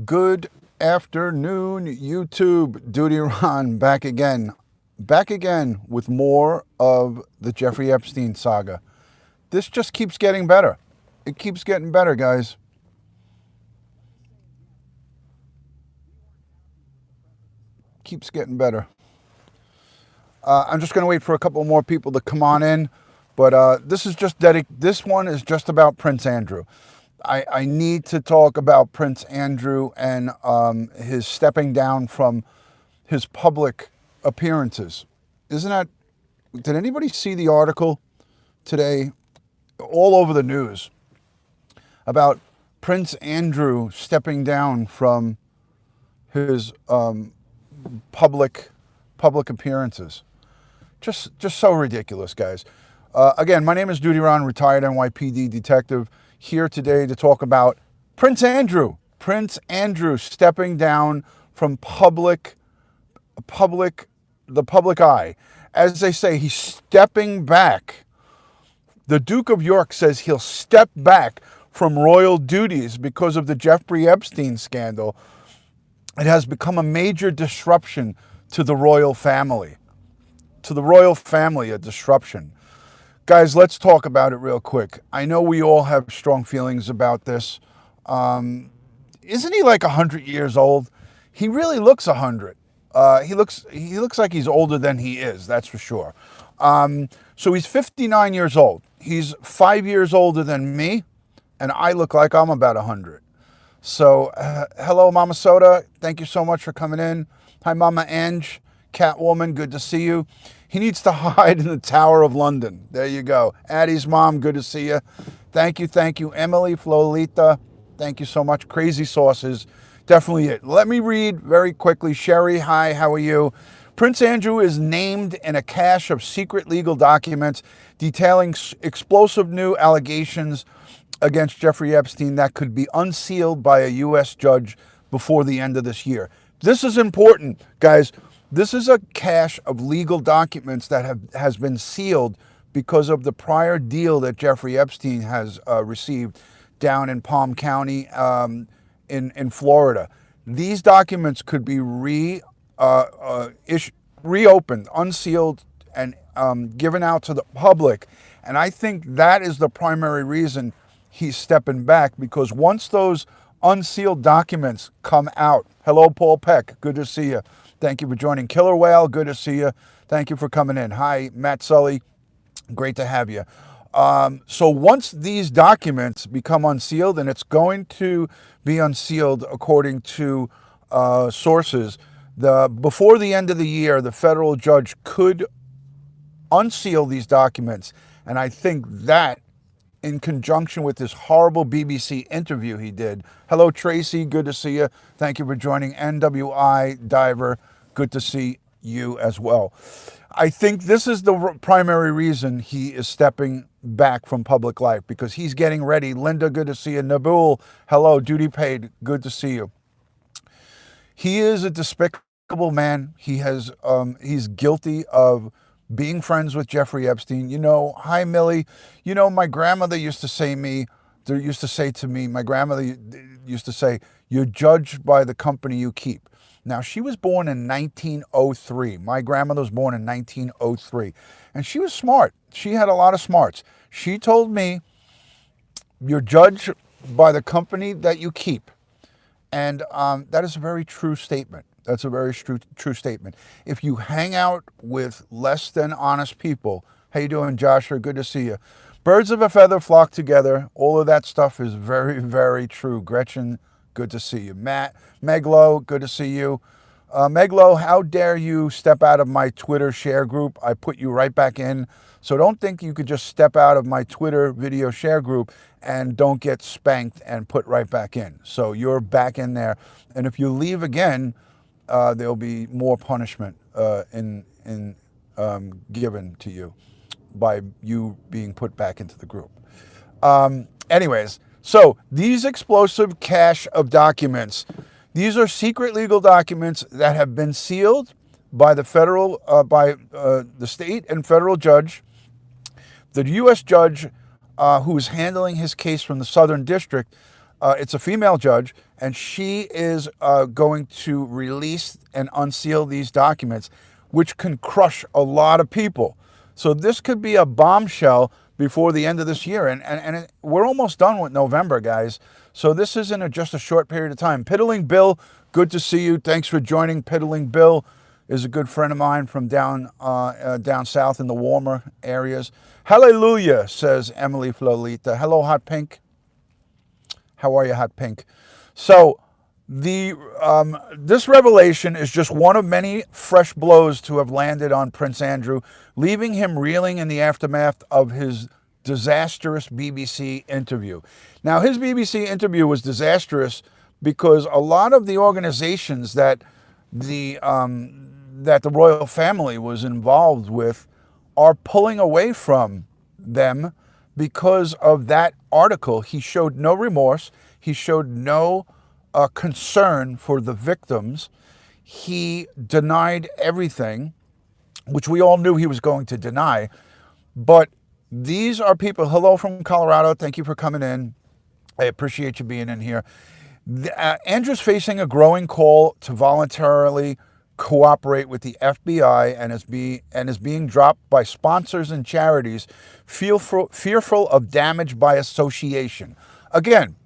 Good afternoon, YouTube. DutyRon back again with more of the Jeffrey Epstein saga. This just keeps getting better. It keeps getting better, guys. Keeps getting better. I'm just going to wait for a couple more people to come on in, but this one is just about Prince Andrew. I need to talk about Prince Andrew and his stepping down from his public appearances. Isn't that? Did anybody see the article today, all over the news, about Prince Andrew stepping down from his public public appearances? Just so ridiculous, guys. Again, my name is DutyRon, retired NYPD detective, here today to talk about Prince Andrew. Prince Andrew stepping down from the public eye. As they say, he's stepping back. The Duke of York says he'll step back from royal duties because of the Jeffrey Epstein scandal. It has become a major disruption to the royal family. To the royal family, a disruption. Guys, let's talk about it real quick. I know we all have strong feelings about this. Isn't he like 100 years old? He really looks 100. He looks like he's older than he is, that's for sure. So he's 59 years old. He's 5 years older than me, and I look like I'm about 100. So, hello, Mama Soda. Thank you so much for coming in. Hi, Mama Ange. Catwoman, good to see you. He needs to hide in the Tower of London. There you go. Addie's mom, good to see you. Thank you. Emily, Flolita, thank you so much. Crazy Sauces, definitely it. Let me read very quickly. Sherry, hi, how are you? Prince Andrew is named in a cache of secret legal documents detailing explosive new allegations against Jeffrey Epstein that could be unsealed by a U.S. judge before the end of this year. This is important, guys. This is a cache of legal documents that has been sealed because of the prior deal that Jeffrey Epstein has received down in Palm County in Florida. These documents could be reopened, unsealed, and given out to the public. And I think that is the primary reason he's stepping back, because once those unsealed documents come out. Hello, Paul Peck. Good to see you. Thank you for joining. Killer Whale, good to see you. Thank you for coming in. Hi, Matt Sully. Great to have you. So once these documents become unsealed, and it's going to be unsealed according to sources, before the end of the year, the federal judge could unseal these documents. And I think that, in conjunction with this horrible BBC interview he did. Hello, Tracy. Good to see you. Thank you for joining. NWI Diver. Good to see you as well. I think this is the primary reason he is stepping back from public life, because he's getting ready. Linda, good to see you. Nabul, hello. Duty paid. Good to see you. He is a despicable man. He's guilty of being friends with Jeffrey Epstein. Hi, Millie. My grandmother used to say to me, my grandmother used to say, you're judged by the company you keep. Now, she was born in 1903. My grandmother was born in 1903. And she was smart. She had a lot of smarts. She told me, you're judged by the company that you keep. And that is a very true statement. That's a very true statement. If you hang out with less than honest people, how you doing, Joshua? Good to see you. Birds of a feather flock together. All of that stuff is very, very true. Gretchen, good to see you. Matt, Meglo, good to see you. Meglo, how dare you step out of my Twitter share group? I put you right back in. So don't think you could just step out of my Twitter video share group and don't get spanked and put right back in. So you're back in there. And if you leave again, there'll be more punishment given to you by you being put back into the group. Anyways, so these explosive cache of documents, these are secret legal documents that have been sealed by the the state and federal judge. The U.S. judge who is handling his case from the Southern District It's a female judge, and she is going to release and unseal these documents, which can crush a lot of people. So this could be a bombshell before the end of this year. And we're almost done with November, guys. So this isn't just a short period of time. Piddling Bill, good to see you. Thanks for joining. Piddling Bill is a good friend of mine from down south in the warmer areas. Hallelujah, says Emily Flolita. Hello, Hot Pink. How are you, Hot Pink? So this revelation is just one of many fresh blows to have landed on Prince Andrew, leaving him reeling in the aftermath of his disastrous BBC interview. Now, his BBC interview was disastrous because a lot of the organizations that the royal family was involved with are pulling away from them because of that article. He showed no remorse. He showed no concern for the victims. He denied everything, which we all knew he was going to deny. But these are people. Hello from Colorado. Thank you for coming in. I appreciate you being in here. Andrew's facing a growing call to voluntarily cooperate with the FBI and is being dropped by sponsors and charities fearful of damage by association. Again,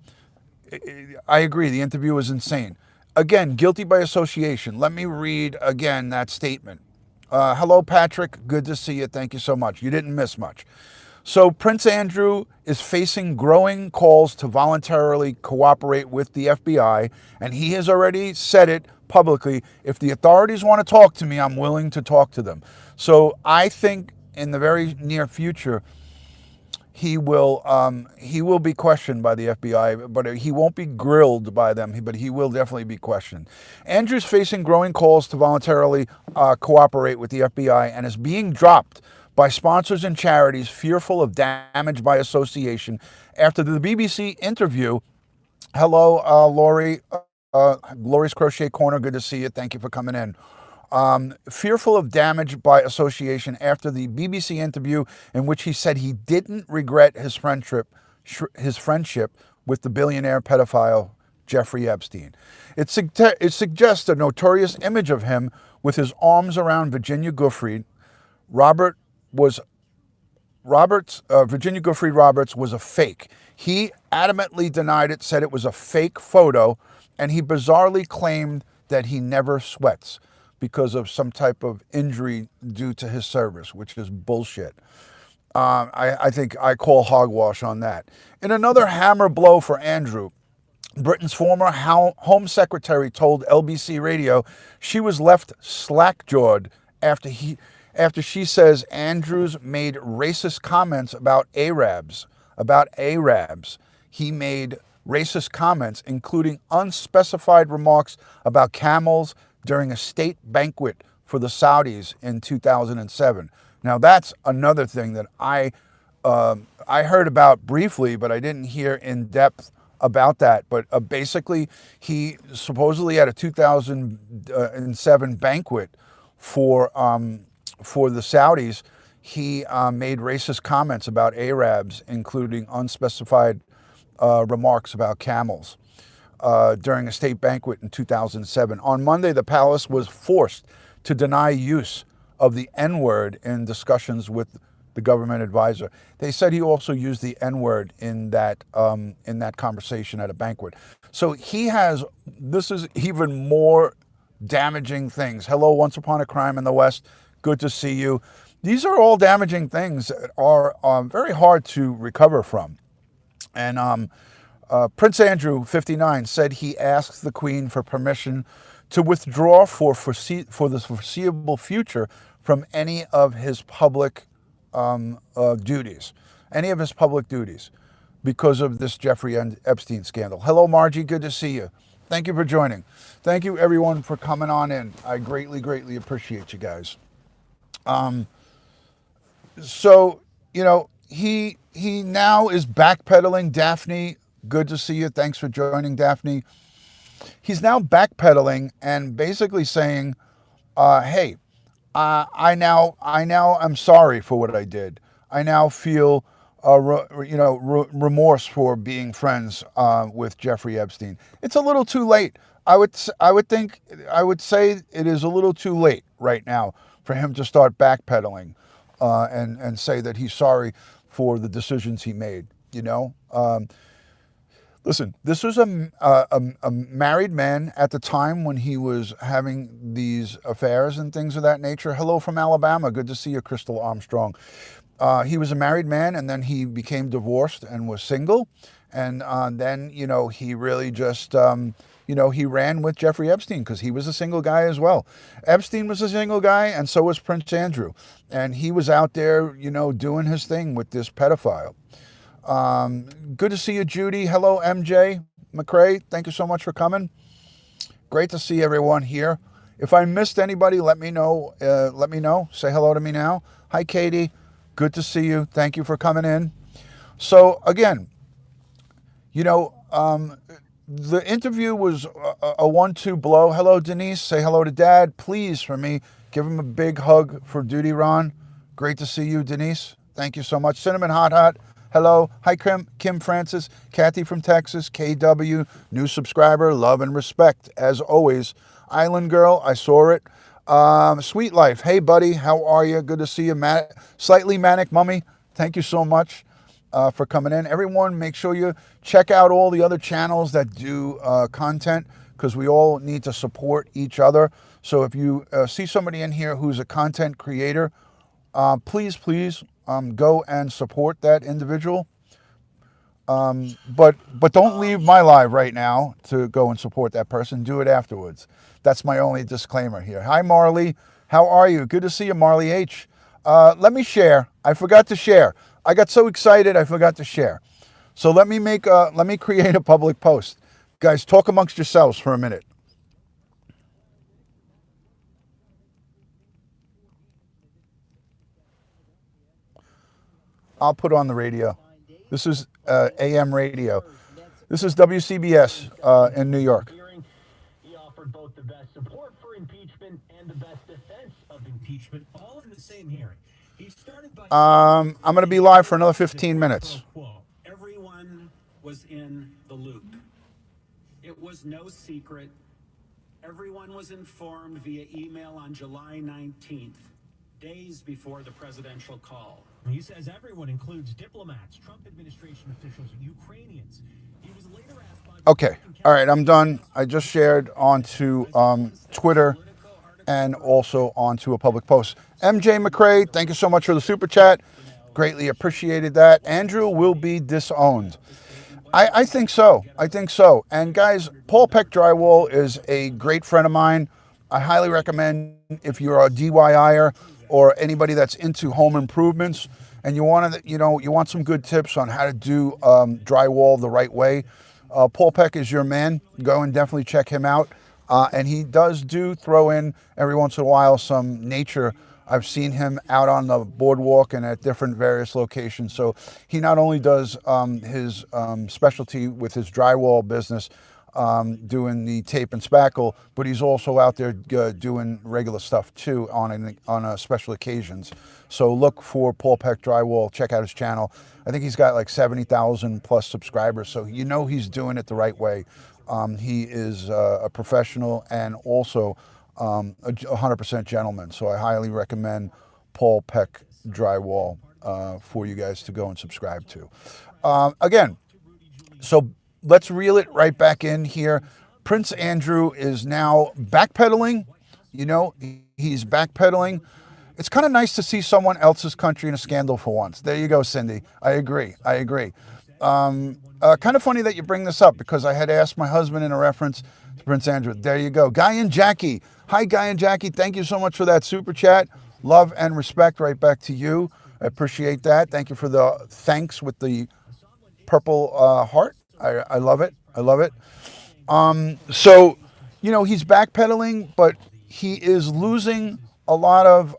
I agree, the interview was insane. Again, guilty by association. Let me read again that statement. Hello, Patrick. Good to see you. Thank you so much. You didn't miss much. So Prince Andrew is facing growing calls to voluntarily cooperate with the FBI, and he has already said it publicly. If the authorities want to talk to me, I'm willing to talk to them. So I think in the very near future, he will be questioned by the FBI, but he won't be grilled by them, but he will definitely be questioned. Andrew's facing growing calls to voluntarily cooperate with the FBI and is being dropped by sponsors and charities fearful of damage by association after the BBC interview. Hello, Lori. Lori's Crochet Corner, good to see you. Thank you for coming in. Fearful of damage by association after the BBC interview in which he said he didn't regret his friendship with the billionaire pedophile Jeffrey Epstein. It suggests a notorious image of him with his arms around Virginia Giuffre. Virginia Giuffre Roberts was a fake. He adamantly denied it, said it was a fake photo, and he bizarrely claimed that he never sweats because of some type of injury due to his service, which is bullshit. I think I call hogwash on that. In another hammer blow for Andrew, Britain's former Home Secretary told LBC Radio she was left slack-jawed after she says Andrews made racist comments about Arabs. He made racist comments, including unspecified remarks about camels during a state banquet for the Saudis in 2007. Now, that's another thing that I heard about briefly, but I didn't hear in depth about that. But basically, he supposedly had a 2007 banquet for the Saudis. He made racist comments about Arabs, including unspecified remarks about camels during a state banquet in 2007. On Monday, the palace was forced to deny use of the N-word in discussions with the government advisor. They said he also used the N-word in that conversation at a banquet. So this is even more damaging things. Hello, Once Upon a Crime in the West. Good to see you. These are all damaging things that are very hard to recover from. And Prince Andrew, 59, said he asked the Queen for permission to withdraw for the foreseeable future from any of his public duties, because of this Jeffrey Epstein scandal. Hello, Margie. Good to see you. Thank you for joining. Thank you, everyone, for coming on in. I greatly, greatly appreciate you guys. So, he now is backpedaling. Daphne, good to see you. Thanks for joining, Daphne. He's now backpedaling and basically saying, hey, I now am sorry for what I did. I now feel remorse for being friends with Jeffrey Epstein. It's a little too late. I would say it is a little too late right now for him to start backpedaling and say that he's sorry for the decisions he made. Listen, this was a married man at the time when he was having these affairs and things of that nature. Hello from Alabama. Good to see you, Crystal Armstrong. He was a married man, and then he became divorced and was single. And then, he really just, he ran with Jeffrey Epstein because he was a single guy as well. Epstein was a single guy, and so was Prince Andrew. And he was out there, doing his thing with this pedophile. Good to see you, Judy. Hello, MJ McCrae. Thank you so much for coming. Great to see everyone here. If I missed anybody, let me know. Say hello to me now. Hi, Katie. Good to see you. Thank you for coming in. So again, the interview was a 1-2 blow. Hello, Denise. Say hello to Dad. Please, for me, give him a big hug for DutyRon. Great to see you, Denise. Thank you so much. Cinnamon Hot Hot. Hello. Hi, Kim Francis. Kathy from Texas. KW. New subscriber. Love and respect. As always. Island Girl. I saw it. Sweet Life. Hey, buddy. How are you? Good to see you. Slightly Manic Mummy. Thank you so much for coming in. Everyone, make sure you check out all the other channels that do content because we all need to support each other. So if you see somebody in here who's a content creator, please go and support that individual. But don't leave my live right now to go and support that person. Do it afterwards. That's my only disclaimer here. Hi, Marley. How are you? Good to see you, Marley H. Let me share. I forgot to share. I got so excited I forgot to share. So let me create a public post. Guys, talk amongst yourselves for a minute. I'll put on the radio. This is AM radio. This is WCBS in New York. He offered both the best support for impeachment and the best defense of impeachment, all in the same hearing. He started by I'm going to be live for another 15 minutes. Everyone was in the loop. It was no secret. Everyone was informed via email on July 19th, days before the presidential call. He says everyone includes diplomats, Trump administration officials, Ukrainians. He was later asked by... Okay. All right, I'm done. I just shared onto Twitter and also onto a public post. MJ McCrae, thank you so much for the super chat. Greatly appreciated that. Andrew will be disowned. I think so. I think so. And guys, Paul Peck Drywall is a great friend of mine. I highly recommend if you're a DIYer or anybody that's into home improvements and you want some good tips on how to do drywall the right way. Paul Peck is your man. Go and definitely check him out. And he does throw in every once in a while some nature. I've seen him out on the boardwalk and at different various locations. So he not only does his specialty with his drywall business, doing the tape and spackle, but he's also out there doing regular stuff too on special occasions. So look for Paul Peck Drywall. Check out his channel. I think he's got like 70,000 plus subscribers. So he's doing it the right way. He is a professional and also a 100% gentleman. So I highly recommend Paul Peck Drywall for you guys to go and subscribe to. Again, so let's reel it right back in here. Prince Andrew is now backpedaling. He's backpedaling. It's kind of nice to see someone else's country in a scandal for once. There you go, Cindy. I agree. Kind of funny that you bring this up because I had asked my husband in a reference to Prince Andrew. There you go. Guy and Jackie. Hi, Guy and Jackie. Thank you so much for that super chat. Love and respect right back to you. I appreciate that. Thank you for the thanks with the purple heart. I love it. So, he's backpedaling, but he is losing a lot of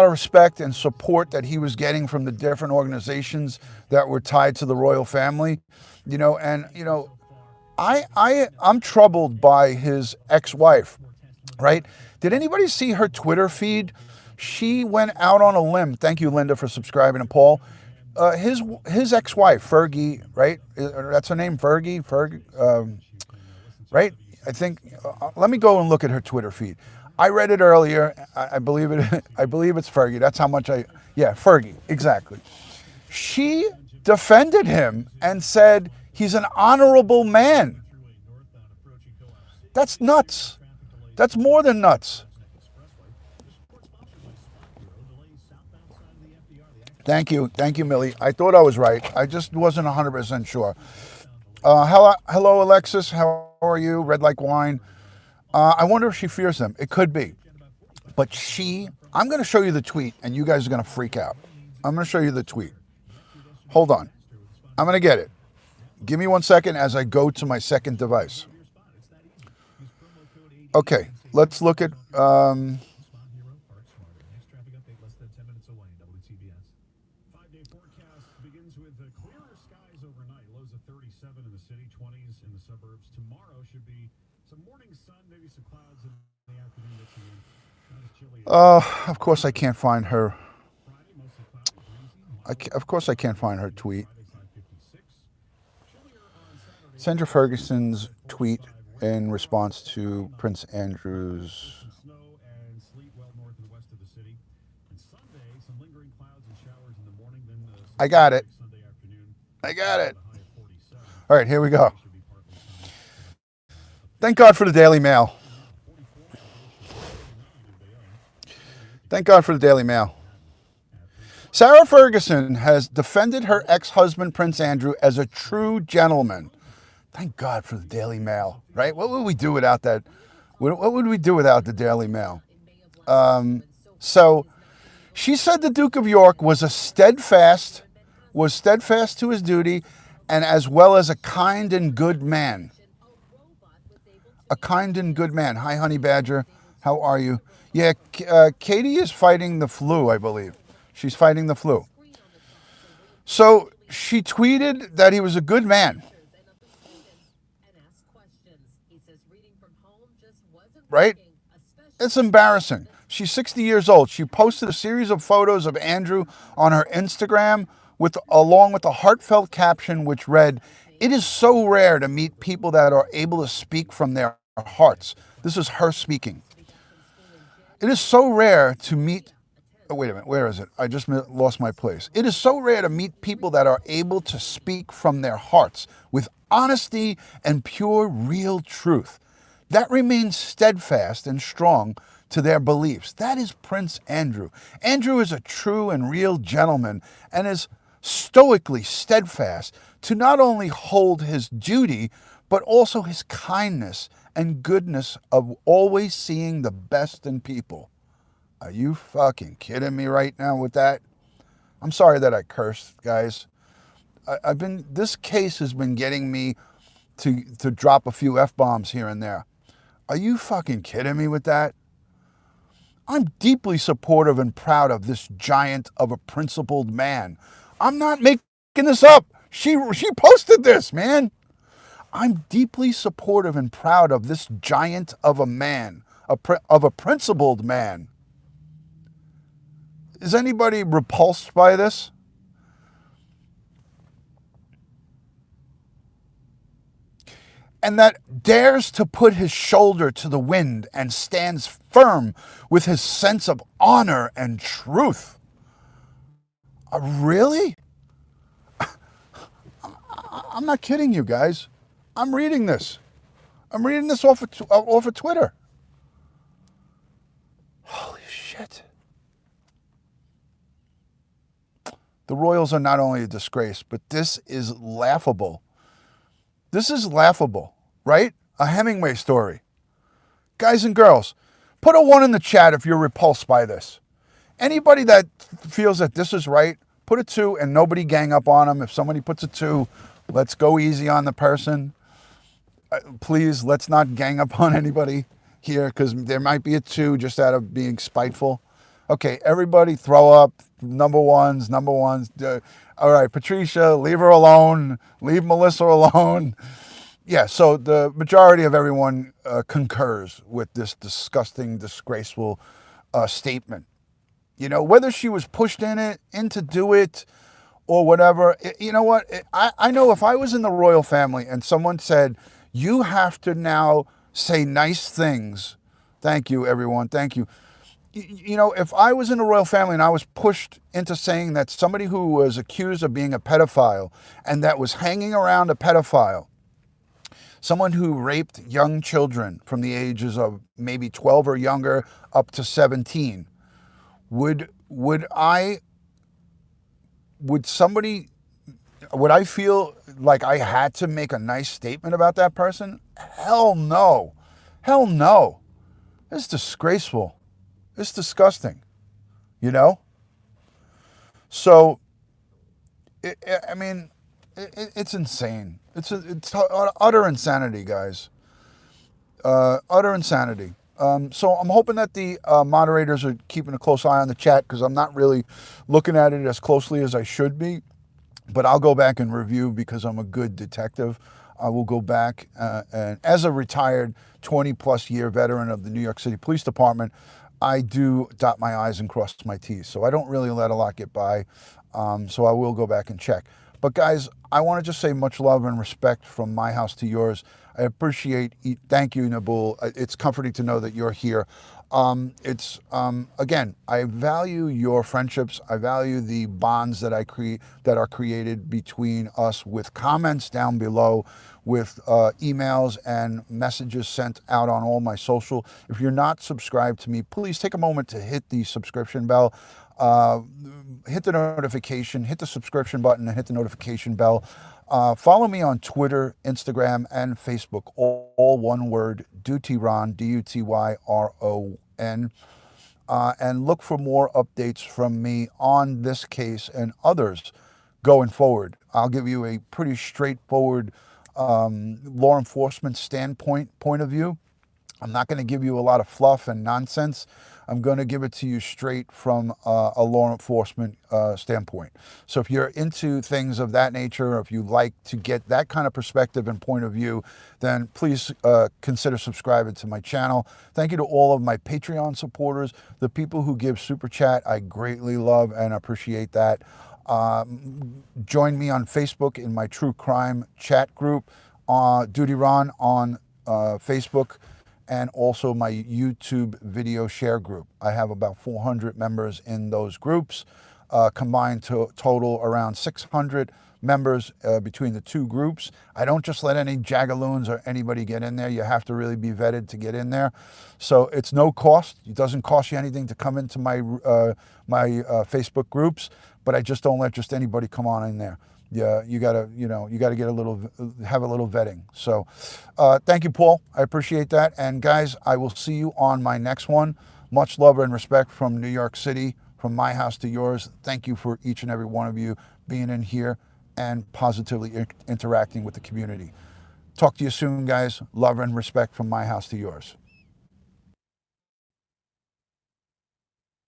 respect and support that he was getting from the different organizations that were tied to the royal family. I'm troubled by his ex-wife, right? Did anybody see her Twitter feed? She went out on a limb. Thank you, Linda, for subscribing, and Paul. his ex-wife Fergie, right? That's her name, Fergie. Right? I think. Let me go and look at her Twitter feed. I read it earlier. I believe it. I believe it's Fergie. That's how much I. Yeah, Fergie. Exactly. She defended him and said he's an honorable man. That's nuts. That's more than nuts. Thank you, Millie. I thought I was right. I just wasn't 100% sure. Hello, Alexis. How are you? Red like wine. I wonder if she fears them. It could be. But I'm going to show you the tweet, and you guys are going to freak out. I'm going to show you the tweet. Hold on. I'm going to get it. Give me 1 second as I go to my second device. Okay, let's look at... 5-day forecast begins with clearer skies overnight. Lows of 37 in the city, 20s in the suburbs. Tomorrow should be some morning sun, maybe some clouds in the afternoon mixing in. Not as chilly. Of course I can't find her. Of course I can't find her tweet. Sandra Ferguson's tweet in response to Prince Andrew's... I got it. All right, here we go. Thank God for the Daily Mail. Thank God for the Daily Mail. Sarah Ferguson has defended her ex-husband, Prince Andrew, as a true gentleman. Thank God for the Daily Mail, right? What would we do without that? What would we do without the Daily Mail? So she said the Duke of York was steadfast to his duty, and as well as a kind and good man. A kind and good man. Hi, Honey Badger. How are you? Yeah, Katie is fighting the flu, I believe. She's fighting the flu. So she tweeted that he was a good man. Right? It's embarrassing. She's 60 years old. She posted a series of photos of Andrew on her Instagram along with a heartfelt caption which read, "It is so rare to meet people that are able to speak from their hearts." This is her speaking. It is so rare to meet... Oh, wait a minute. Where is it? I just lost my place. It is so rare to meet people that are able to speak from their hearts with honesty and pure, real truth that remains steadfast and strong to their beliefs. That is Prince Andrew. Andrew is a true and real gentleman and is stoically steadfast to not only hold his duty, but also his kindness and goodness of always seeing the best in people. Are you fucking kidding me right now with that? I'm sorry that I cursed, guys. This case has been getting me to drop a few F-bombs here and there. Are you fucking kidding me with that? I'm deeply supportive and proud of this giant of a principled man. I'm not making this up. She posted this, man. I'm deeply supportive and proud of this giant of a man, of a principled man. Is anybody repulsed by this? And that dares to put his shoulder to the wind and stands firm with his sense of honor and truth. Really? I'm not kidding you guys. I'm reading this. I'm reading this off of Twitter. Holy shit. The Royals are not only a disgrace, but this is laughable. This is laughable, right? A Hemingway story. Guys and girls, put a 1 in the chat if you're repulsed by this. Anybody that feels that this is right, put a 2 and nobody gang up on them. If somebody puts a 2, let's go easy on the person. Please, let's not gang up on anybody here because there might be a 2 just out of being spiteful. Okay, everybody throw up number ones. All right, Patricia, leave her alone. Leave Melissa alone. Yeah, so the majority of everyone concurs with this disgusting, disgraceful statement. You know, whether she was pushed in to do it or whatever. You know what? I know if I was in the royal family and someone said, you have to now say nice things. Thank you, everyone. Thank you. You know, if I was in the royal family and I was pushed into saying that somebody who was accused of being a pedophile and that was hanging around a pedophile, someone who raped young children from the ages of maybe 12 or younger up to 17, would I would somebody would I feel like I had to make a nice statement about that person? Hell no. Hell no. It's disgraceful. It's disgusting. You know? So, I mean, it's insane. It's utter insanity, guys. Utter insanity. So I'm hoping that the moderators are keeping a close eye on the chat because I'm not really looking at it as closely as I should be. But I'll go back and review because I'm a good detective. I will go back and as a retired 20 plus year veteran of the New York City Police Department, I do dot my I's and cross my T's. So I don't really let a lot get by. So I will go back and check. But guys, I want to just say much love and respect from my house to yours. I appreciate, thank you, Nabul. It's comforting to know that you're here. Again, I value your friendships. I value the bonds that that are created between us with comments down below, with emails and messages sent out on all my social. If you're not subscribed to me, please take a moment to hit the subscription bell. Hit the notification, hit the subscription button, and hit the notification bell. Follow me on Twitter, Instagram, and Facebook, all one word, DutyRon, DutyRon. And look for more updates from me on this case and others going forward. I'll give you a pretty straightforward law enforcement point of view. I'm not going to give you a lot of fluff and nonsense. I'm going to give it to you straight from a law enforcement standpoint. So if you're into things of that nature, or if you like to get that kind of perspective and point of view, then please consider subscribing to my channel. Thank you to all of my Patreon supporters, the people who give Super Chat. I greatly love and appreciate that. Join me on Facebook in my true crime chat group, DutyRon on Facebook, and also my YouTube video share group. I have about 400 members in those groups, combined to total around 600 members between the two groups. I don't just let any jagaloons or anybody get in there. You have to really be vetted to get in there. So it's no cost. It doesn't cost you anything to come into my Facebook groups, but I just don't let just anybody come on in there. Yeah, you gotta get have a little vetting. So, thank you, Paul. I appreciate that. And guys, I will see you on my next one. Much love and respect from New York City, from my house to yours. Thank you for each and every one of you being in here and positively interacting with the community. Talk to you soon, guys. Love and respect from my house to yours.